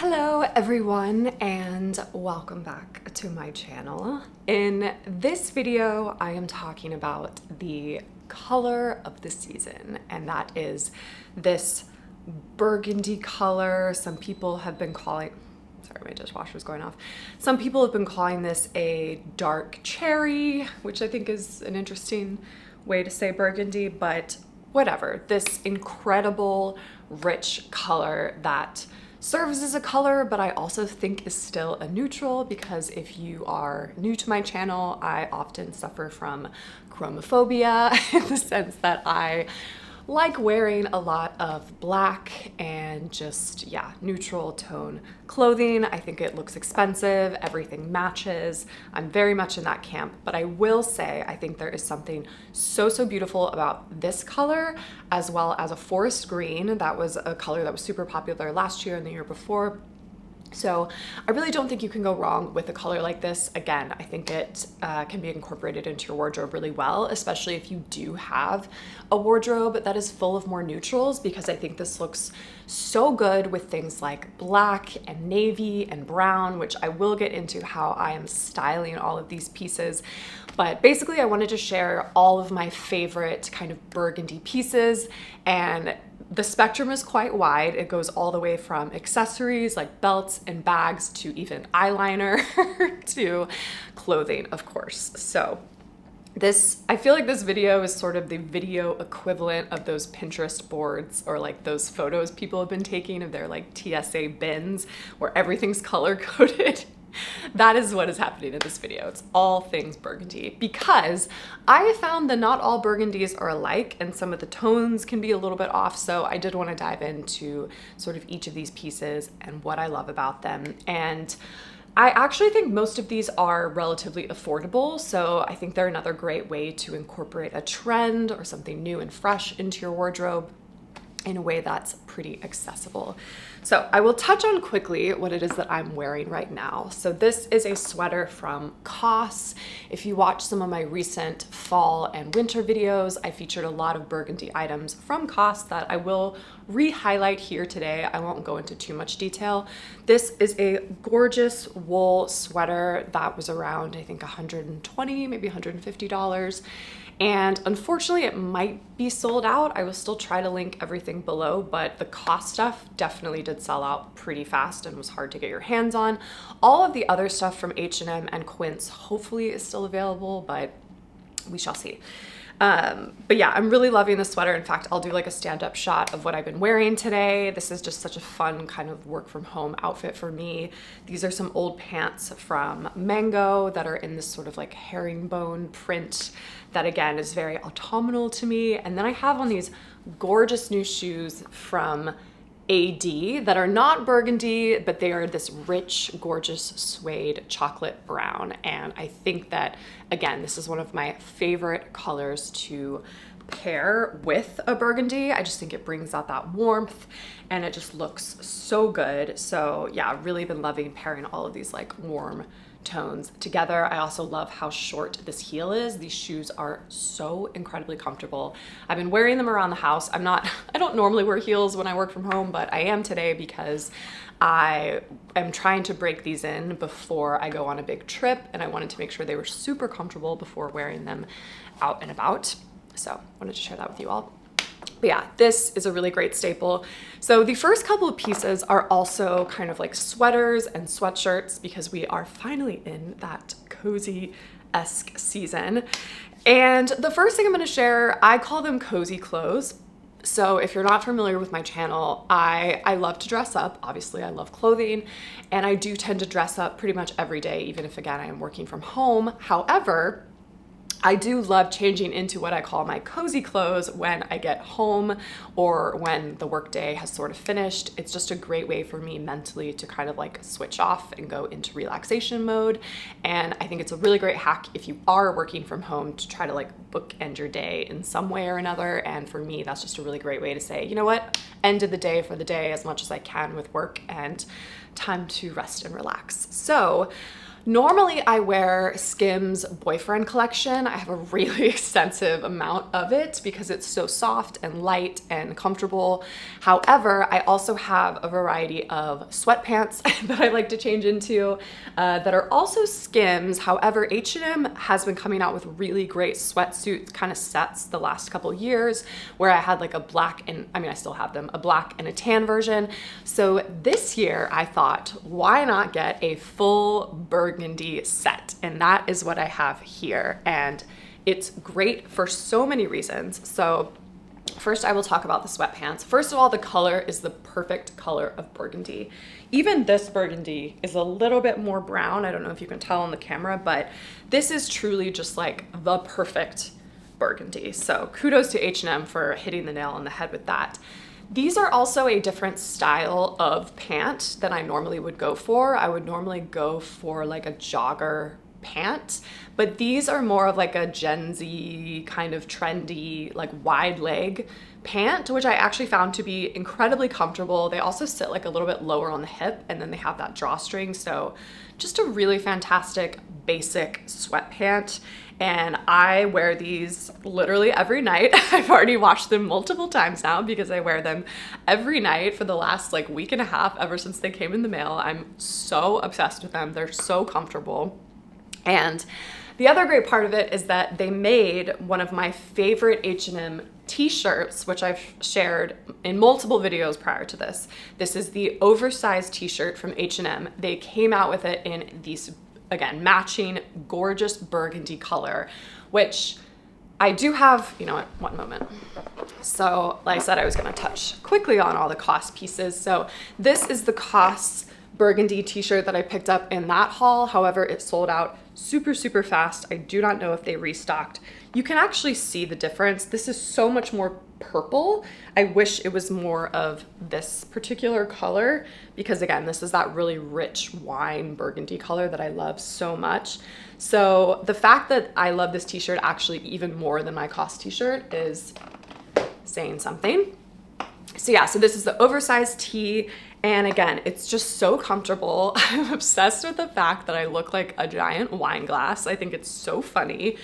Hello everyone and welcome back to my channel. In this video, I am talking about the color of the season, and that is this burgundy color. Some people have been calling, sorry, my dishwasher's going off. Some people have been calling this a dark cherry, which I think is an interesting way to say burgundy, but whatever. This incredible, rich color that serves as a color, but I also think is still a neutral, because if you are new to my channel, I often suffer from chromophobia in the sense that I like wearing a lot of black and just, yeah, neutral tone clothing. I think it looks expensive, everything matches. I'm very much in that camp, but I will say I think there is something so beautiful about this color, as well as a forest green. That was a color that was super popular last year and the year before. So I really don't think you can go wrong with a color like this. Again, I think it can be incorporated into your wardrobe really well, especially if you do have a wardrobe that is full of more neutrals, because I think this looks so good with things like black and navy and brown, which I will get into how I am styling all of these pieces. But basically I wanted to share all of my favorite kind of burgundy pieces, and the spectrum is quite wide. It goes all the way from accessories like belts and bags to even eyeliner to clothing, of course. So I feel like this video is sort of the video equivalent of those Pinterest boards, or like those photos people have been taking of their like TSA bins where everything's color coded. That is what is happening in this video. It's all things burgundy, because I have found that not all burgundies are alike and some of the tones can be a little bit off. So I did want to dive into sort of each of these pieces and what I love about them. And I actually think most of these are relatively affordable. So I think they're another great way to incorporate a trend or something new and fresh into your wardrobe in a way that's pretty accessible. So I will touch on quickly what it is that I'm wearing right now. So this is a sweater from COS. If you watch some of my recent fall and winter videos, I featured a lot of burgundy items from COS that I will re-highlight here today. I won't go into too much detail. This is a gorgeous wool sweater that was around, I think, $120, maybe $150. And unfortunately, it might be sold out. I will still try to link everything below, but the COS stuff definitely did sell out pretty fast and was hard to get your hands on. All of the other stuff from H&M and Quint hopefully is still available, but we shall see. But yeah, I'm really loving this sweater. In fact, I'll do like a stand-up shot of what I've been wearing today. This is just such a fun kind of work from home outfit for me. These are some old pants from Mango that are in this sort of like herringbone print that, again, is very autumnal to me. And then I have on these gorgeous new shoes from AD that are not burgundy, but they are this rich, gorgeous suede chocolate brown. And I think that, again, this is one of my favorite colors to pair with a burgundy. I just think it brings out that warmth and it just looks so good. So yeah, I've really been loving pairing all of these like warm tones together. I also love how short this heel is. These shoes are so incredibly comfortable. I've been wearing them around the house. I don't normally wear heels when I work from home, but I am today because I am trying to break these in before I go on a big trip, and I wanted to make sure they were super comfortable before wearing them out and about. So I wanted to share that with you all. But yeah, this is a really great staple. So the first couple of pieces are also kind of like sweaters and sweatshirts, because we are finally in that cozy-esque season. And the first thing I'm going to share, I call them cozy clothes. So if you're not familiar with my channel, I love to dress up. Obviously, I love clothing, and I do tend to dress up pretty much every day, even if, again, I am working from home. However, I do love changing into what I call my cozy clothes when I get home or when the workday has sort of finished. It's just a great way for me mentally to kind of like switch off and go into relaxation mode. And I think it's a really great hack if you are working from home to try to like bookend your day in some way or another. And for me, that's just a really great way to say, you know what, end of the day for the day as much as I can with work, and time to rest and relax. So Normally I wear Skims Boyfriend collection. I have a really extensive amount of it because it's so soft and light and comfortable. However, I also have a variety of sweatpants that I like to change into that are also Skims. However, H&M has been coming out with really great sweatsuit kind of sets the last couple years where I had like a black and, I mean, I still have them, a black and a tan version. So this year I thought, why not get a full burgundy set? And that is what I have here. And it's great for so many reasons. So first I will talk about the sweatpants. First of all, the color is the perfect color of burgundy. Even this burgundy is a little bit more brown. I don't know if you can tell on the camera, but this is truly just like the perfect burgundy. So kudos to H&M for hitting the nail on the head with that. These are also a different style of pant than I normally would go for. I would normally go for like a jogger pant, but these are more of like a Gen Z kind of trendy, like wide leg pant, which I actually found to be incredibly comfortable. They also sit like a little bit lower on the hip, and then they have that drawstring. So just a really fantastic basic sweatpant. And I wear these literally every night. I've already washed them multiple times now because I wear them every night for the last like week and a half ever since they came in the mail. I'm so obsessed with them. They're so comfortable. And the other great part of it is that they made one of my favorite H&M t-shirts, which I've shared in multiple videos prior to this. This is the oversized t-shirt from H&M. They came out with it in these, again, matching gorgeous burgundy color, which I do have, you know what, one moment. So like I said, I was gonna touch quickly on all the COS pieces. So this is the COS burgundy t-shirt that I picked up in that haul. However, it sold out super, super fast. I do not know if they restocked. You can actually see the difference. This is so much more purple. I wish it was more of this particular color because again, this is that really rich wine burgundy color that I love so much. So the fact that I love this t-shirt actually even more than my COS t-shirt is saying something. So yeah, so this is the oversized tee. And again, it's just so comfortable. I'm obsessed with the fact that I look like a giant wine glass. I think it's so funny.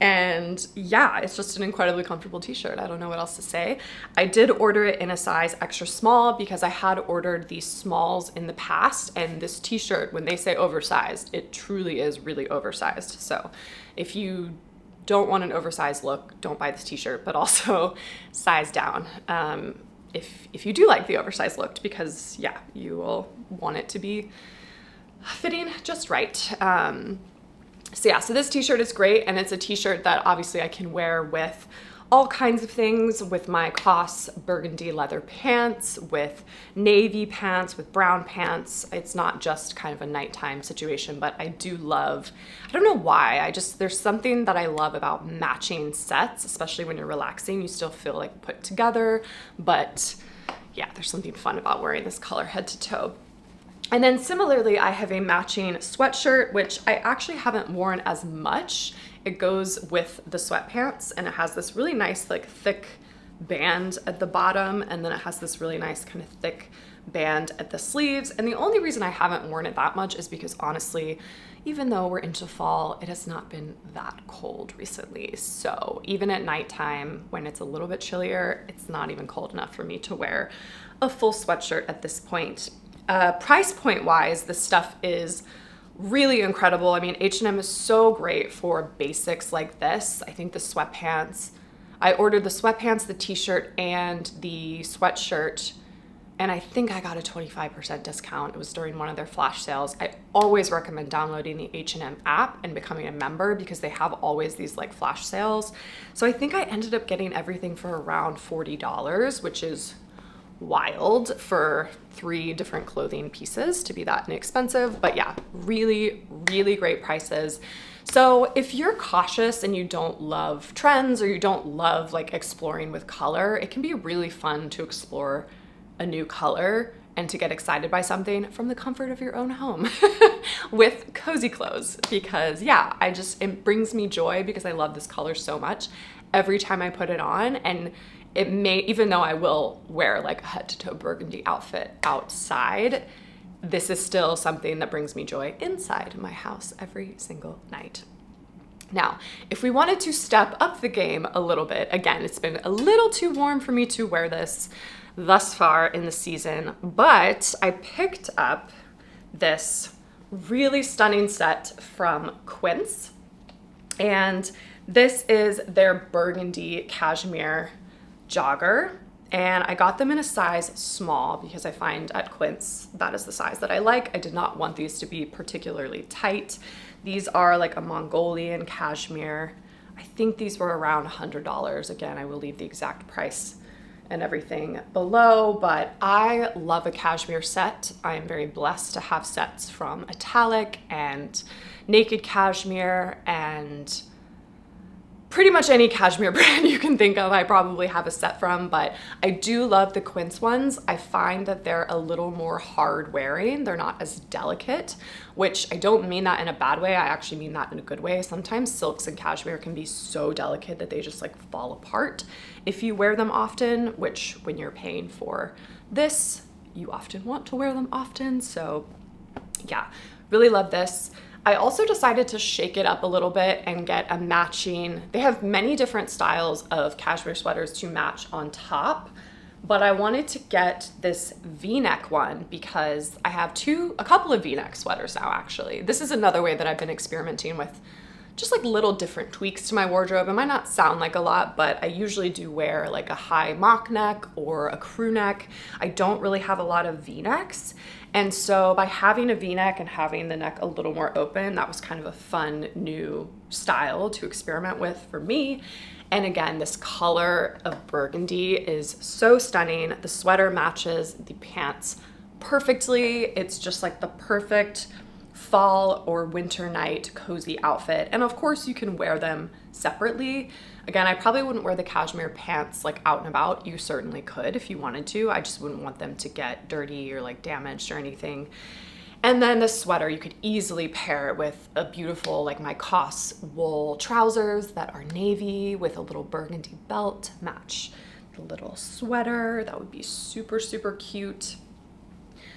And yeah, it's just an incredibly comfortable t-shirt. I don't know what else to say. I did order it in a size extra small because I had ordered these smalls in the past, and this t-shirt, when they say oversized, it truly is really oversized. So if you don't want an oversized look, don't buy this t-shirt, but also size down. If you do like the oversized look, because yeah, you will want it to be fitting just right. So yeah, so this t-shirt is great, and it's a t-shirt that obviously I can wear with all kinds of things, with my COS burgundy leather pants, with navy pants, with brown pants. It's not just kind of a nighttime situation, but I do love, I don't know why, there's something that I love about matching sets, especially when you're relaxing. You still feel like put together, but yeah, there's something fun about wearing this color head to toe. And then similarly, I have a matching sweatshirt, which I actually haven't worn as much. It goes with the sweatpants, and it has this really nice, like thick band at the bottom. And then it has this really nice kind of thick band at the sleeves. And the only reason I haven't worn it that much is because honestly, even though we're into fall, it has not been that cold recently. So even at nighttime, when it's a little bit chillier, it's not even cold enough for me to wear a full sweatshirt at this point. Price point wise, this stuff is really incredible. I mean, H&M is so great for basics like this. I think the sweatpants, I ordered the sweatpants, the t-shirt, and the sweatshirt, and I think I got a 25% discount. It was during one of their flash sales. I always recommend downloading the H&M app and becoming a member because they have always these like flash sales. So I think I ended up getting everything for around $40, which is wild for 3 different clothing pieces to be that inexpensive. But yeah, really, really great prices. So if you're cautious and you don't love trends or you don't love like exploring with color, it can be really fun to explore a new color and to get excited by something from the comfort of your own home with cozy clothes. Because yeah, it brings me joy because I love this color so much every time I put it on. And it may, even though I will wear like a head to toe burgundy outfit outside, this is still something that brings me joy inside my house every single night. Now, if we wanted to step up the game a little bit, again, it's been a little too warm for me to wear this thus far in the season, but I picked up this really stunning set from Quint, and this is their burgundy cashmere jogger. And I got them in a size small because I find at Quint's that is the size that I like. I did not want these to be particularly tight. These are like a Mongolian cashmere. I think these were around $100. Again, I will leave the exact price and everything below, but I love a cashmere set. I am very blessed to have sets from Italic and Naked Cashmere and pretty much any cashmere brand you can think of, I probably have a set from, but I do love the Quint ones. I find that they're a little more hard wearing. They're not as delicate, which I don't mean that in a bad way. I actually mean that in a good way. Sometimes silks and cashmere can be so delicate that they just like fall apart if you wear them often, which when you're paying for this, you often want to wear them often. So yeah, really love this. I also decided to shake it up a little bit and get a matching, they have many different styles of cashmere sweaters to match on top, but I wanted to get this V-neck one because I have a couple of V-neck sweaters now actually. This is another way that I've been experimenting with just like little different tweaks to my wardrobe. It might not sound like a lot, but I usually do wear like a high mock neck or a crew neck. I don't really have a lot of V-necks. And so by having a V-neck and having the neck a little more open, that was kind of a fun new style to experiment with for me. And again, this color of burgundy is so stunning. The sweater matches the pants perfectly. It's just like the perfect fall or winter night cozy outfit. And of course you can wear them separately. Again, I probably wouldn't wear the cashmere pants like out and about. You certainly could if you wanted to. I just wouldn't want them to get dirty or like damaged or anything. And then the sweater, you could easily pair it with a beautiful like my COS wool trousers that are navy with a little burgundy belt, match the little sweater. That would be super, super cute.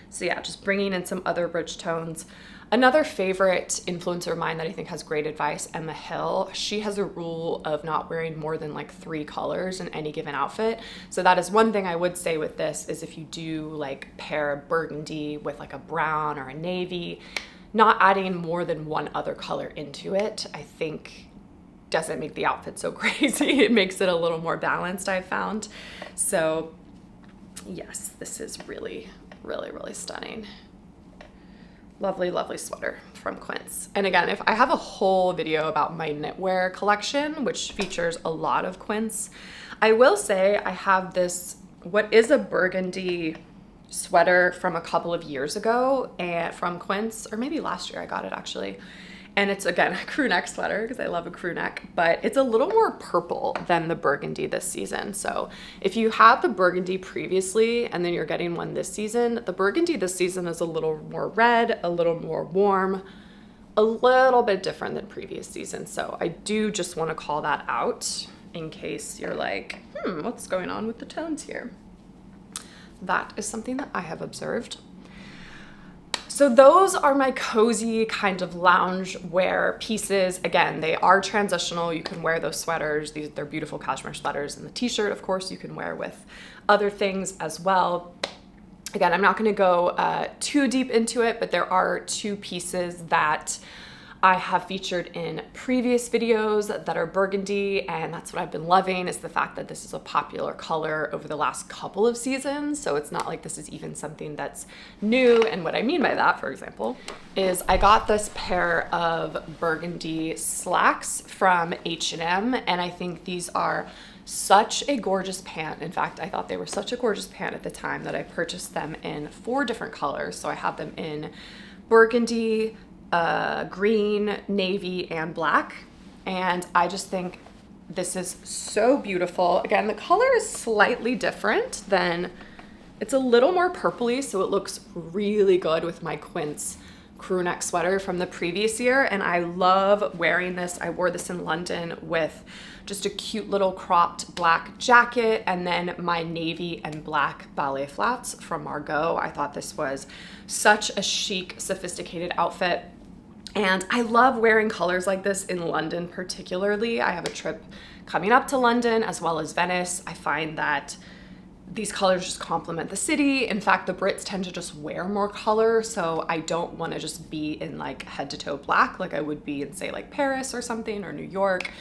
So yeah, just bringing in some other rich tones. Another favorite influencer of mine that I think has great advice, Emma Hill, she has a rule of not wearing more than like 3 colors in any given outfit. So that is one thing I would say with this is if you do like pair a burgundy with like a brown or a navy, not adding more than one other color into it, I think doesn't make the outfit so crazy. It makes it a little more balanced, I've found. So yes, this is really, really, really stunning. Lovely, lovely sweater from Quint. And again, if I have a whole video about my knitwear collection, which features a lot of Quints, I will say I have this, what is a burgundy sweater from a couple of years ago and from Quint, or maybe last year I got it actually. And it's again, a crew neck sweater because I love a crew neck, but it's a little more purple than the burgundy this season. So if you had the burgundy previously and then you're getting one this season, the burgundy this season is a little more red, a little more warm, a little bit different than previous seasons. So I do just want to call that out in case you're like, what's going on with the tones here? That is something that I have observed. So those are my cozy kind of lounge wear pieces. Again, they are transitional. You can wear those sweaters. They're beautiful cashmere sweaters, and the t-shirt, of course, you can wear with other things as well. Again, I'm not going to go too deep into it, but there are 2 pieces that I have featured in previous videos that are burgundy, and that's what I've been loving is the fact that this is a popular color over the last couple of seasons. So it's not like this is even something that's new. And what I mean by that, for example, is I got this pair of burgundy slacks from H&M, and I think these are such a gorgeous pant. In fact, I thought they were such a gorgeous pant at the time that I purchased them in 4 different colors. So I have them in burgundy, green, navy, and black. And I just think this is so beautiful. Again, the color is slightly different than, it's a little more purpley, so it looks really good with my Quint's crew neck sweater from the previous year, and I love wearing this. I wore this in London with just a cute little cropped black jacket and then my navy and black ballet flats from Margot. I thought this was such a chic, sophisticated outfit. And I love wearing colors like this in London particularly. I have a trip coming up to London as well as Venice. I find that these colors just complement the city. In fact, the Brits tend to just wear more color, so I don't want to just be in like head to toe black like I would be in say like Paris or something, or New York.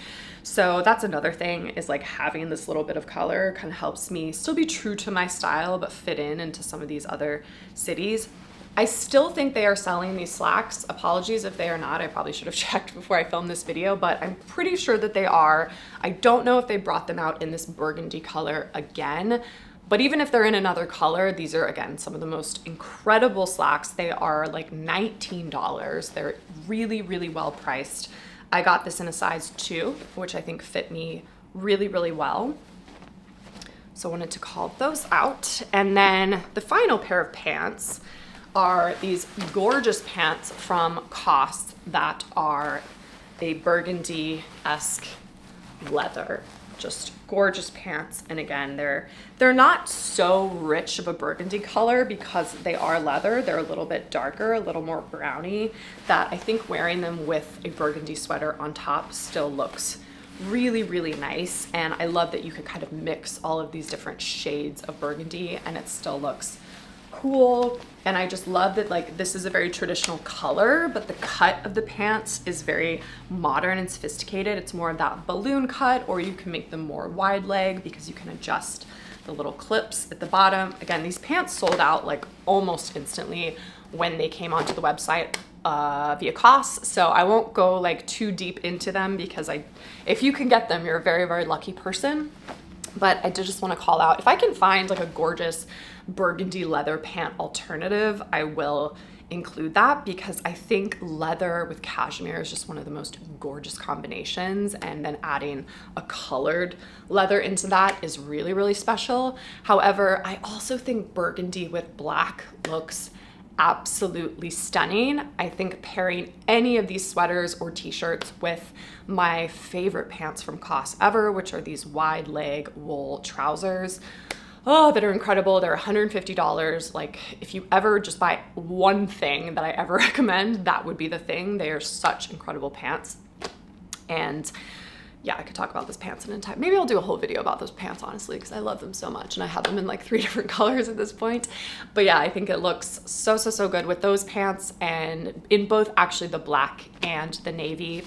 So that's another thing, is like having this little bit of color kind of helps me still be true to my style but fit in into some of these other cities. I still think they are selling these slacks. Apologies if they are not. I probably should have checked before I filmed this video, but I'm pretty sure that they are. I don't know if they brought them out in this burgundy color again, but even if they're in another color, these are, again, some of the most incredible slacks. They are like $19. They're really, really well priced. I got this in a size 2, which I think fit me really, really well. So I wanted to call those out. And then the final pair of pants are these gorgeous pants from COS that are a burgundy-esque leather. Just gorgeous pants. And again, they're not so rich of a burgundy color because they are leather. They're a little bit darker, a little more browny, that I think wearing them with a burgundy sweater on top still looks really, really nice. And I love that you can kind of mix all of these different shades of burgundy and it still looks cool. And I just love that, like, this is a very traditional color, but the cut of the pants is very modern and sophisticated. It's more of that balloon cut, or you can make them more wide leg because you can adjust the little clips at the bottom. Again, these pants sold out like almost instantly when they came onto the website via COS. So I won't go like too deep into them because if you can get them, you're a very, very lucky person. But I did just want to call out, if I can find like a gorgeous burgundy leather pant alternative, I will include that, because I think leather with cashmere is just one of the most gorgeous combinations, and then adding a colored leather into that is really, really special. However, I also think burgundy with black looks absolutely stunning. I think pairing any of these sweaters or t-shirts with my favorite pants from COS ever, which are these wide leg wool trousers, that are incredible. They're $150. Like, if you ever just buy one thing that I ever recommend, that would be the thing. They are such incredible pants. And yeah, I could talk about those pants in time. Maybe I'll do a whole video about those pants, honestly, because I love them so much, and I have them in like 3 different colors at this point. But yeah, I think it looks so, so, so good with those pants, and in both actually the black and the navy.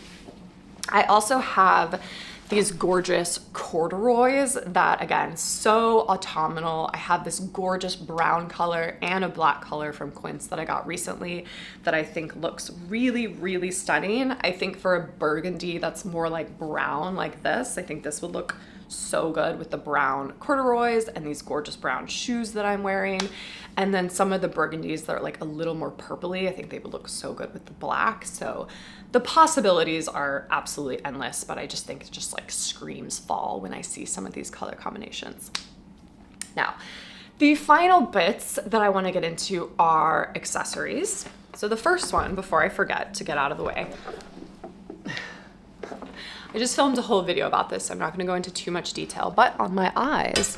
I also have these gorgeous corduroys that, again, so autumnal. I have this gorgeous brown color and a black color from Quint that I got recently that I think looks really, really stunning. I think for a burgundy that's more like brown like this, I think this would look so good with the brown corduroys and these gorgeous brown shoes that I'm wearing. And then some of the burgundies that are like a little more purpley, I think they would look so good with the black. So the possibilities are absolutely endless, but I just think it just like screams fall when I see some of these color combinations. Now, the final bits that I want to get into are accessories. So the first one, before I forget to get out of the way, I just filmed a whole video about this. I'm not going to go into too much detail, but on my eyes,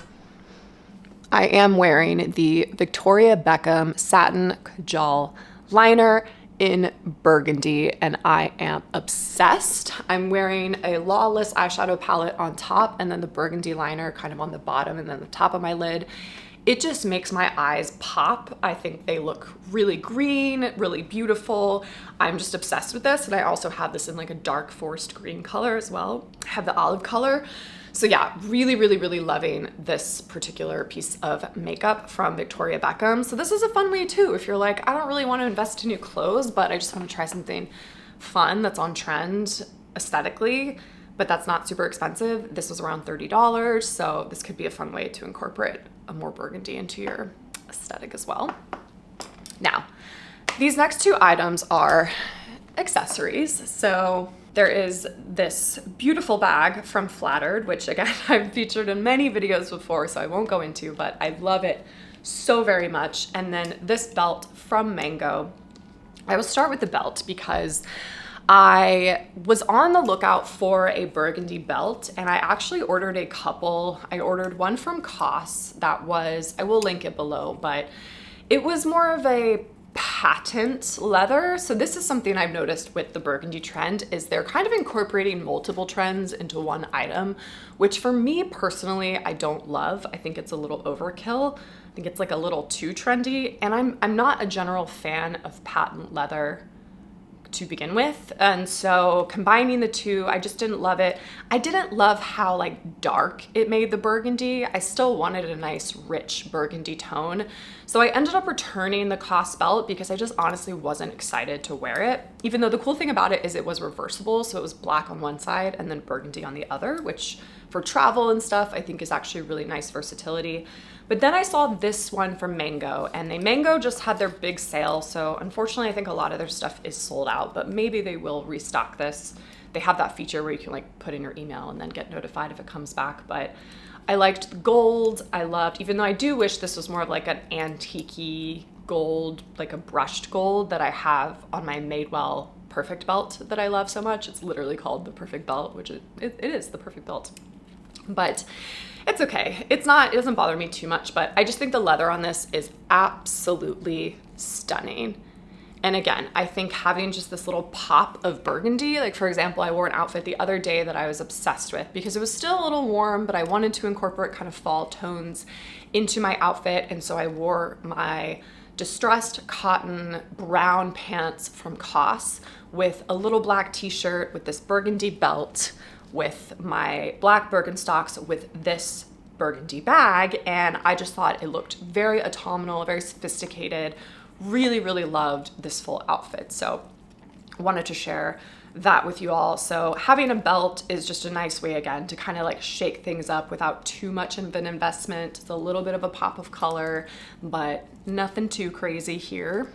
I am wearing the Victoria Beckham Satin Kajal Liner in burgundy, and I am obsessed. I'm wearing a Lawless eyeshadow palette on top, and then the burgundy liner kind of on the bottom and then the top of my lid. It just makes my eyes pop. I think they look really green, really beautiful. I'm just obsessed with this. And I also have this in like a dark forest green color as well. I have the olive color. So yeah, really, really, really loving this particular piece of makeup from Victoria Beckham. So this is a fun way too. If you're like, I don't really want to invest in new clothes, but I just want to try something fun that's on trend aesthetically, but that's not super expensive. This was around $30. So this could be a fun way to incorporate a more burgundy into your aesthetic as well. Now, these next 2 items are accessories. So there is this beautiful bag from Flattered, which again, I've featured in many videos before, so I won't go into, but I love it so very much. And then this belt from Mango. I will start with the belt because I was on the lookout for a burgundy belt, and I actually ordered a couple. I ordered one from COS that was, I will link it below, but it was more of a patent leather. So this is something I've noticed with the burgundy trend is they're kind of incorporating multiple trends into one item, which for me personally, I don't love. I think it's a little overkill. I think it's like a little too trendy, and I'm not a general fan of patent leather to begin with, and so combining the two, I just didn't love it. I didn't love how like dark it made the burgundy. I still wanted a nice rich burgundy tone, so I ended up returning the COS belt because I just honestly wasn't excited to wear it, even though the cool thing about it is it was reversible, so it was black on one side and then burgundy on the other, which for travel and stuff I think is actually really nice versatility. But then I saw this one from Mango, and Mango just had their big sale, so unfortunately I think a lot of their stuff is sold out, but maybe they will restock this. They have that feature where you can like put in your email and then get notified if it comes back. But I liked the gold. I loved, even though I do wish this was more of like an antique-y gold, like a brushed gold that I have on my Madewell Perfect belt that I love so much. It's literally called the Perfect belt, which it is the Perfect belt. But it's okay. It doesn't bother me too much, but I just think the leather on this is absolutely stunning. And again, I think having just this little pop of burgundy, like for example, I wore an outfit the other day that I was obsessed with because it was still a little warm, but I wanted to incorporate kind of fall tones into my outfit. And so I wore my distressed cotton brown pants from COS with a little black t-shirt with this burgundy belt, with my black Birkenstocks with this burgundy bag, and I just thought it looked very autumnal, very sophisticated. Really, really loved this full outfit. So I wanted to share that with you all. So having a belt is just a nice way, again, to kind of like shake things up without too much of an investment. It's a little bit of a pop of color, but nothing too crazy here.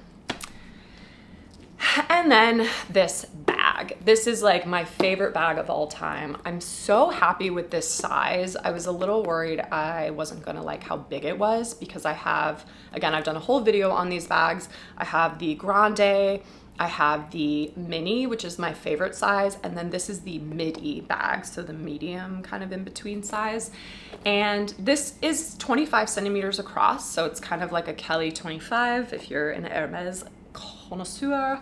And then this bag. This is like my favorite bag of all time. I'm so happy with this size. I was a little worried I wasn't gonna like how big it was because I have, again, I've done a whole video on these bags. I have the grande, I have the mini, which is my favorite size, and then this is the midi bag, so the medium kind of in between size. And this is 25 centimeters across, so it's kind of like a Kelly 25 if you're an Hermes connoisseur.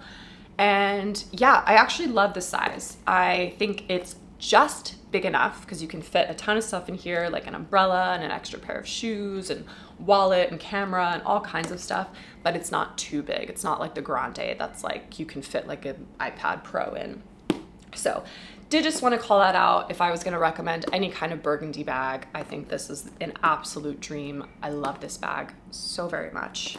And yeah, I actually love the size. I think it's just big enough because you can fit a ton of stuff in here, like an umbrella and an extra pair of shoes and wallet and camera and all kinds of stuff, but it's not too big. It's not like the grande that's like you can fit like an iPad Pro in. So did just want to call that out. If I was going to recommend any kind of burgundy bag, I think this is an absolute dream. I love this bag so very much.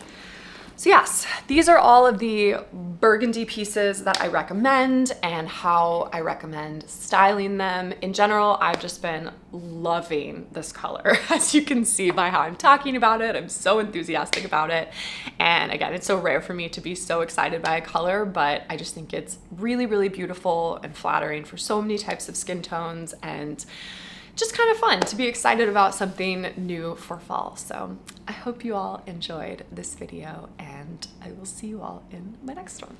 So yes, these are all of the burgundy pieces that I recommend and how I recommend styling them. In general, I've just been loving this color. As you can see by how I'm talking about it, I'm so enthusiastic about it. And again, it's so rare for me to be so excited by a color, but I just think it's really, really beautiful and flattering for so many types of skin tones, and just kind of fun to be excited about something new for fall. So I hope you all enjoyed this video, and I will see you all in my next one.